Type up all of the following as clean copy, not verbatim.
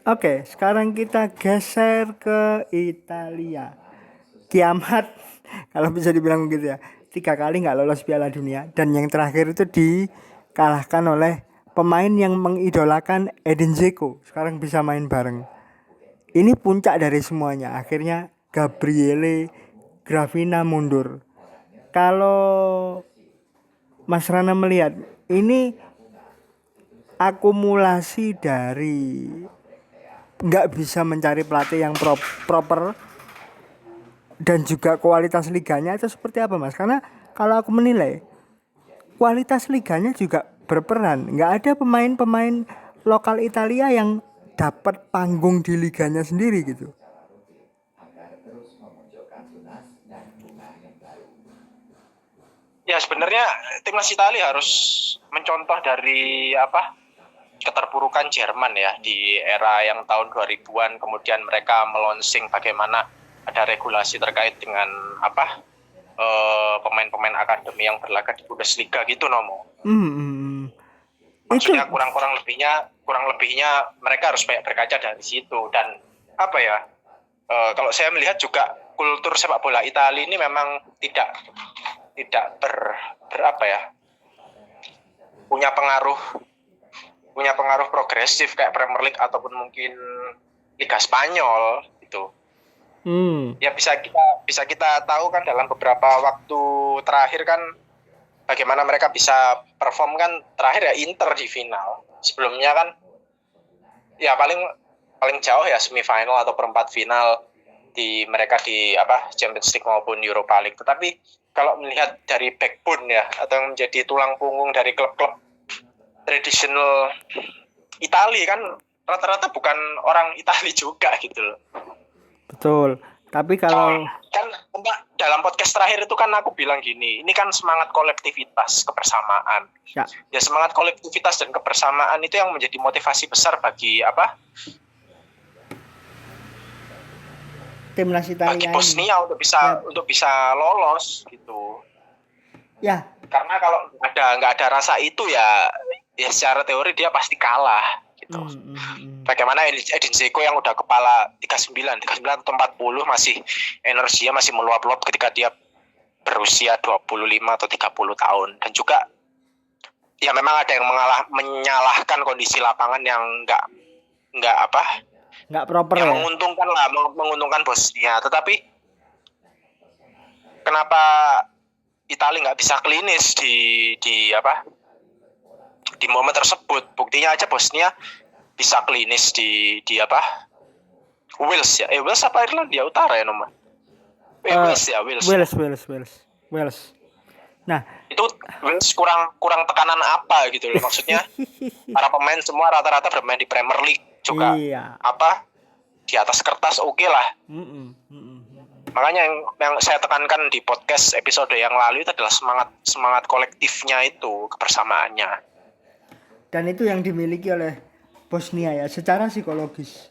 Oke, sekarang kita geser ke Italia. Kiamat, kalau bisa dibilang begitu ya. 3 kali nggak lolos Piala Dunia dan yang terakhir itu dikalahkan oleh pemain yang mengidolakan Edin Dzeko. Sekarang bisa main bareng. Ini puncak dari semuanya. Akhirnya Gabriele Gravina mundur. Kalau Mas Rana melihat ini akumulasi dari nggak bisa mencari pelatih yang proper dan juga kualitas liganya itu seperti apa Mas? Karena kalau aku menilai kualitas liganya juga berperan. Nggak ada pemain-pemain lokal Italia yang dapat panggung di liganya sendiri gitu. Ya sebenarnya timnas Italia harus mencontoh dari keterpurukan Jerman ya di era yang tahun 2000-an, kemudian mereka melonsing bagaimana ada regulasi terkait dengan pemain-pemain akademi yang berlaga di Bundesliga gitu Nomo. Maksudnya Itu kurang lebihnya mereka harus banyak berkaca dari situ. Dan kalau saya melihat juga kultur sepak bola Italia ini memang tidak punya pengaruh progresif kayak Premier League ataupun mungkin Liga Spanyol gitu. Ya bisa kita tahu kan dalam beberapa waktu terakhir kan bagaimana mereka bisa perform kan, terakhir ya Inter di final. Sebelumnya kan ya paling jauh ya semifinal atau perempat final mereka di Champions League maupun Europa League. Tetapi kalau melihat dari backbone ya, atau yang menjadi tulang punggung dari klub-klub tradisional Italia kan rata-rata bukan orang Italia juga gitu loh. betul. Tapi kalau kan dalam podcast terakhir itu kan aku bilang gini, ini kan semangat kolektivitas, kebersamaan. Ya semangat kolektivitas dan kebersamaan itu yang menjadi motivasi besar bagi timnas Italia bagi Bosnia untuk bisa lolos gitu. Ya. Karena kalau nggak ada rasa itu ya secara teori dia pasti kalah gitu. Bagaimana Edin Dzeko yang udah kepala 39 atau 40 masih energinya masih meluap-luap ketika dia berusia 25 atau 30 tahun. Dan juga ya memang ada yang menyalahkan kondisi lapangan yang nggak proper yang ya. menguntungkan Bosnia. Tetapi kenapa Italia nggak bisa klinis di momen tersebut? Buktinya aja Bosnia bisa klinis di Wales ya. Wales apa Irlandia Utara ya nomor? Wales. Nah, itu Wales kurang tekanan apa gitu loh, maksudnya para pemain semua rata-rata bermain di Premier League juga. Iya. Di atas kertas oke lah. Makanya yang saya tekankan di podcast episode yang lalu itu adalah semangat kolektifnya itu, kebersamaannya. Dan itu yang dimiliki oleh Bosnia ya secara psikologis.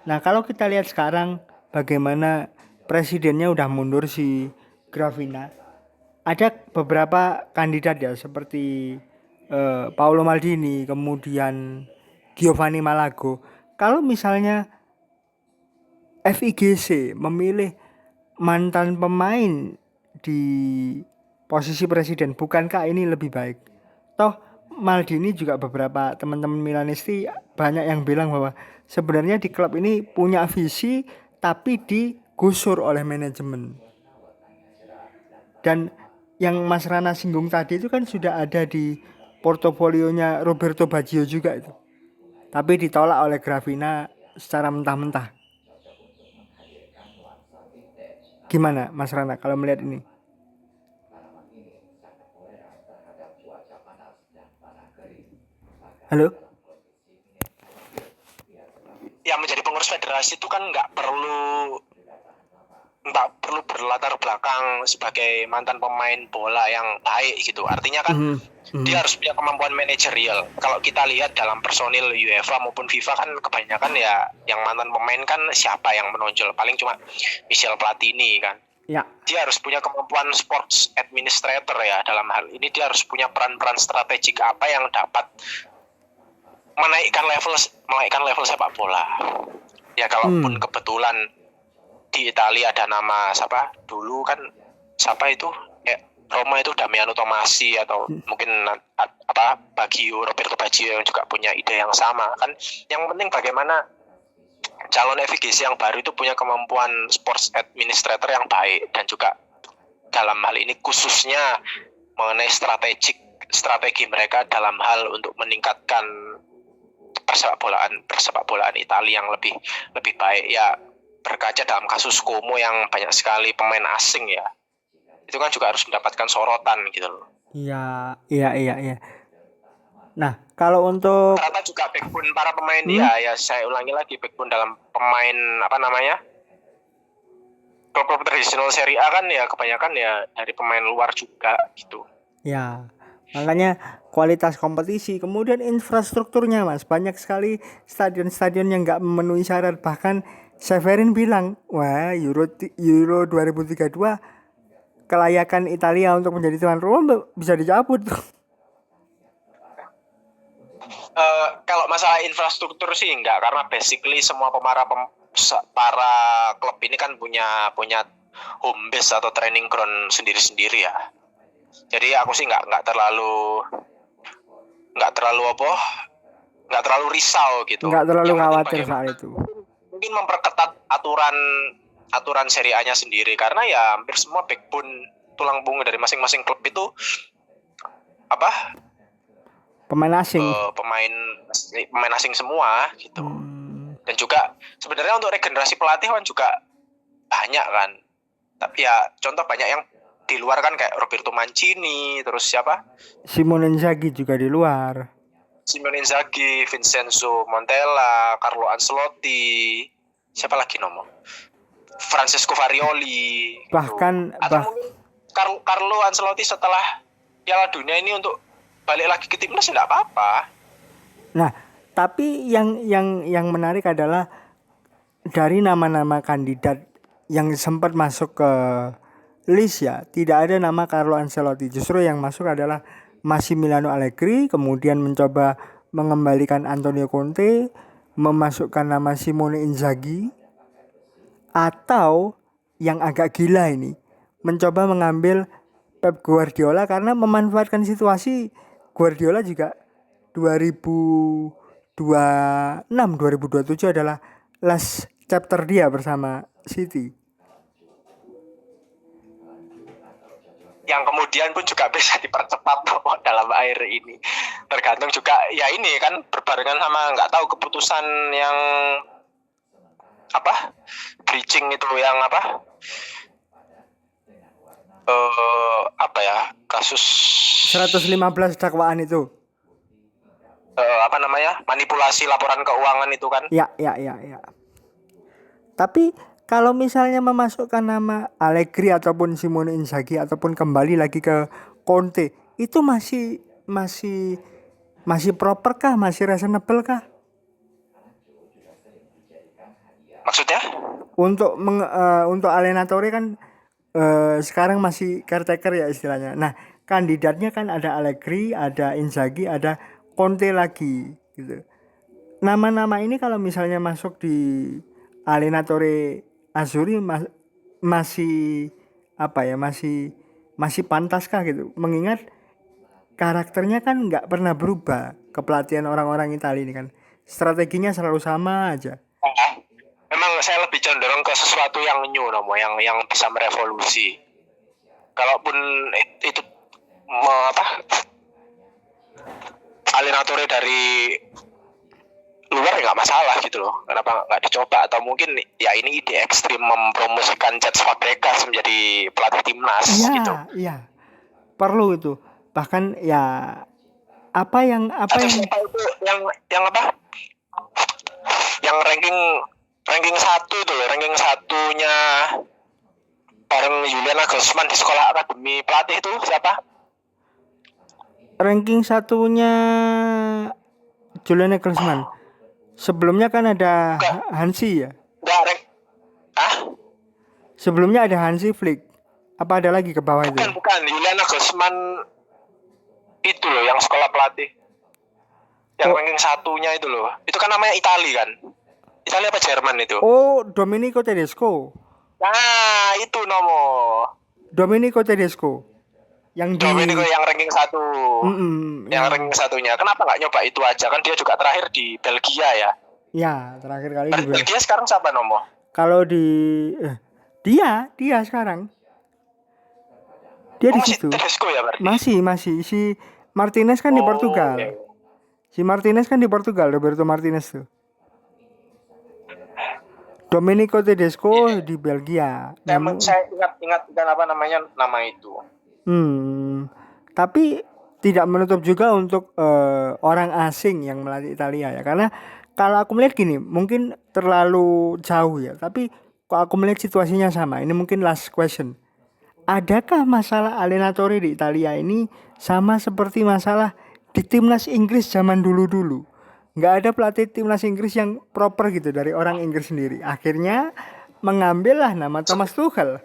Nah, kalau kita lihat sekarang bagaimana presidennya udah mundur si Gravina. Ada beberapa kandidat ya seperti Paolo Maldini, kemudian Giovanni Malago. Kalau misalnya FIGC memilih mantan pemain di posisi presiden, bukankah ini lebih baik? Toh Maldini juga beberapa teman-teman Milanisti banyak yang bilang bahwa sebenarnya di klub ini punya visi tapi digusur oleh manajemen. Dan yang Mas Rana singgung tadi itu kan sudah ada di portofolionya Roberto Baggio juga itu. Tapi ditolak oleh Gravina secara mentah-mentah. Gimana Mas Rana kalau melihat ini? Halo? Yang menjadi pengurus federasi itu kan nggak perlu berlatar belakang sebagai mantan pemain bola yang baik gitu. Artinya kan dia harus punya kemampuan manajerial. Kalau kita lihat dalam personil UEFA maupun FIFA kan kebanyakan ya yang mantan pemain kan siapa yang menonjol, paling cuma Michel Platini kan. Ya. Dia harus punya kemampuan sports administrator ya, dalam hal ini dia harus punya peran-peran strategik apa yang dapat menaikkan level sepak bola. Ya kalaupun kebetulan di Italia ada nama siapa dulu kan, siapa itu Roma itu Damiano Tommasi atau mungkin Baggio, Roberto Baggio yang juga punya ide yang sama kan. Yang penting bagaimana calon FIGC yang baru itu punya kemampuan sports administrator yang baik, dan juga dalam hal ini khususnya mengenai strategi mereka dalam hal untuk meningkatkan persepak bolaan Italia yang lebih baik. Ya berkaca dalam kasus Como yang banyak sekali pemain asing ya, itu kan juga harus mendapatkan sorotan gitu loh. Iya. Nah, kalau untuk ternyata juga backbone para pemain ya saya ulangi lagi, backbone dalam pemain klub tradisional Serie A kan ya kebanyakan ya dari pemain luar juga gitu. Ya, makanya kualitas kompetisi, kemudian infrastrukturnya Mas, banyak sekali stadion-stadion yang nggak memenuhi syarat. Bahkan Severin bilang, wah Euro 2032 kelayakan Italia untuk menjadi tuan rumah bisa dicabut. Kalau masalah infrastruktur sih enggak, karena basically semua para klub ini kan punya home base atau training ground sendiri-sendiri ya. Jadi aku sih nggak terlalu risau gitu. Nggak terlalu khawatir soal itu. Mungkin memperketat aturan Serie A-nya sendiri, karena ya hampir semua backbone tulang punggung dari masing-masing klub itu pemain asing semua gitu. Dan juga sebenarnya untuk regenerasi pelatih kan juga banyak kan, tapi ya contoh banyak yang di luar kan, kayak Roberto Mancini, terus siapa, Simone Inzaghi juga di luar, Vincenzo Montella, Carlo Ancelotti, siapa lagi Francesco Varioli, bahkan gitu. Atau mungkin Carlo Ancelotti setelah Piala Dunia ini untuk balik lagi ke timnas tidak apa-apa. Nah, tapi yang menarik adalah dari nama-nama kandidat yang sempat masuk ke list ya, tidak ada nama Carlo Ancelotti. Justru yang masuk adalah Massimiliano Allegri, kemudian mencoba mengembalikan Antonio Conte, memasukkan nama Simone Inzaghi, atau yang agak gila ini mencoba mengambil Pep Guardiola karena memanfaatkan situasi. Guardiola juga 2026-2027 adalah last chapter dia bersama City, yang kemudian pun juga bisa dipercepat dalam air ini. Tergantung juga ya, ini kan berbarengan sama nggak tahu keputusan yang breaching itu, yang kasus 115 dakwaan itu, manipulasi laporan keuangan itu kan. Ya. Tapi kalau misalnya memasukkan nama Allegri ataupun Simone Inzaghi ataupun kembali lagi ke Conte, itu masih proper kah, masih reasonable kah? Maksudnya? Untuk Allenatore kan sekarang masih caretaker ya istilahnya. Nah, kandidatnya kan ada Allegri, ada Inzaghi, ada Conte lagi gitu. Nama-nama ini kalau misalnya masuk di Allenatore Azzurri masih pantaskah gitu, mengingat karakternya kan nggak pernah berubah. Kepelatihan orang-orang Italia ini kan strateginya selalu sama aja. Memang saya lebih cenderung ke sesuatu yang new, yang bisa merevolusi. Kalaupun itu Allenatore dari luar ya nggak masalah gitu loh. Kenapa nggak dicoba? Atau mungkin ya ini ide ekstrim mempromosikan Cesc Fabregas menjadi pelatih timnas gitu. Iya, perlu itu. Bahkan ya yang ranking 1 itu loh, ranking 1-nya bareng Julian Nagelsmann di sekolah akademi pelatih itu siapa? Ranking 1-nya Julian Nagelsmann. Sebelumnya kan ada Hansi ya? Sebelumnya ada Hansi Flick. Apa ada lagi ke bawah itu? Bukan. Julian Nagelsmann itu loh yang sekolah pelatih. Yang ranking satunya itu loh. Itu kan namanya Italia kan? Italia apa Jerman itu? Oh, Domenico Tedesco. Nah, itu Nomo. Domenico Tedesco. Yang di Domenico yang ranking 1. Yang ya. ranking satunya. Kenapa nggak nyoba itu aja? Kan dia juga terakhir di Belgia ya. Ya, terakhir kali di Belgia sekarang siapa Nomo? Kalau di dia sekarang. Dia di masih situ. Tedesco ya berarti? Masih si Martinez kan di Portugal. Okay. Si Martinez kan di Portugal, Roberto Martinez tuh. Domenico Tedesco di Belgia. Saya ingat apa namanya nama itu. Tapi tidak menutup juga untuk orang asing yang melatih Italia ya, karena kalau aku melihat gini, mungkin terlalu jauh ya, tapi kalau aku melihat situasinya sama. Ini mungkin last question. Adakah masalah allenatore di Italia ini sama seperti masalah di timnas Inggris zaman dulu-dulu? Nggak ada pelatih timnas Inggris yang proper gitu dari orang Inggris sendiri. Akhirnya mengambillah nama Thomas Tuchel.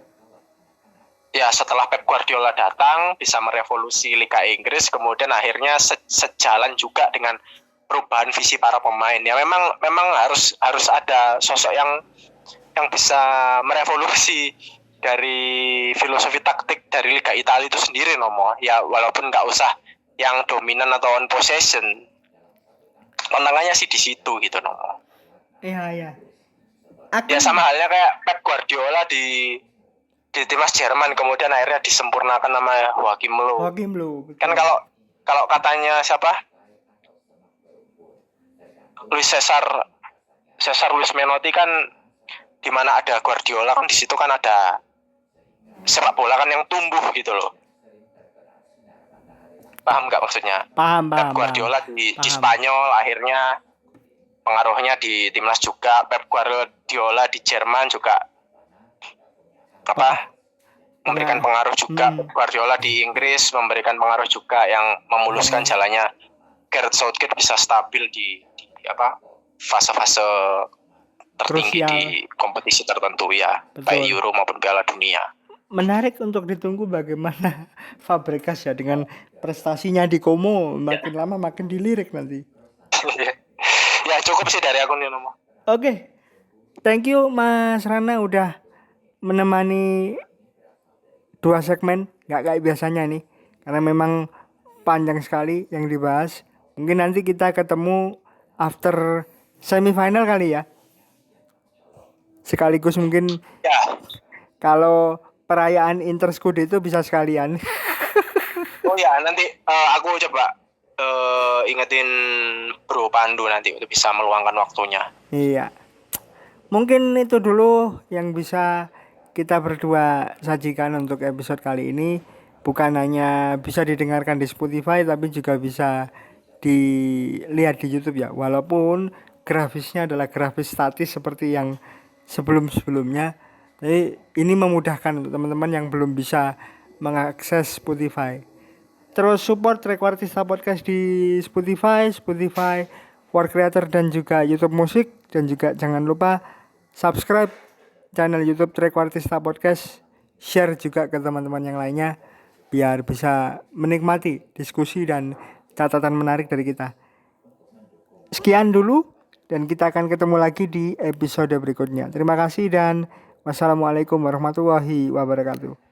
Ya, setelah Pep Guardiola datang bisa merevolusi Liga Inggris, kemudian akhirnya sejalan juga dengan perubahan visi para pemain. Ya memang harus ada sosok yang bisa merevolusi dari filosofi taktik dari Liga Italia itu sendiri Nomo. Ya walaupun nggak usah yang dominan atau on possession. Tantangannya sih di situ gitu Nomo. Iya. Ya sama halnya kayak Pep Guardiola di timnas Jerman, kemudian akhirnya disempurnakan nama Joachim Löw. Kan kalau katanya siapa? Cesar Luis Menotti kan di mana ada Guardiola kan di situ kan ada sepak bola kan yang tumbuh gitu loh. Paham nggak maksudnya? Paham. Guardiola di Spanyol akhirnya pengaruhnya di timnas juga. Pep Guardiola di Jerman juga memberikan pengaruh juga. Pep Guardiola di Inggris memberikan pengaruh juga yang memuluskan jalannya Gareth Southgate bisa stabil di fase-fase tertinggi di kompetisi tertentu ya. Betul. Baik Euro maupun Piala Dunia. Menarik untuk ditunggu bagaimana Fabregas ya, dengan prestasinya di Como makin lama makin dilirik nanti. Ya cukup sih dari aku nih Nomo. Oke. Thank you Mas Rana udah menemani 2 segmen, nggak kayak biasanya nih, karena memang panjang sekali yang dibahas. Mungkin nanti kita ketemu after semifinal kali ya. Sekaligus mungkin ya. Kalau perayaan Inter Scudetto bisa sekalian. Oh ya, nanti aku coba ingetin Bro Pandu nanti untuk bisa meluangkan waktunya. Iya. Mungkin itu dulu yang bisa kita berdua sajikan untuk episode kali ini. Bukan hanya bisa didengarkan di Spotify, tapi juga bisa dilihat di YouTube ya. Walaupun grafisnya adalah grafis statis seperti yang sebelum-sebelumnya. Jadi ini memudahkan untuk teman-teman yang belum bisa mengakses Spotify. Terus support Trequartista Podcast di Spotify for Creator dan juga YouTube Musik. Dan juga jangan lupa subscribe channel YouTube Trequartista Podcast. Share juga ke teman-teman yang lainnya biar bisa menikmati diskusi dan catatan menarik dari kita. Sekian dulu dan kita akan ketemu lagi di episode berikutnya. Terima kasih dan wassalamualaikum warahmatullahi wabarakatuh.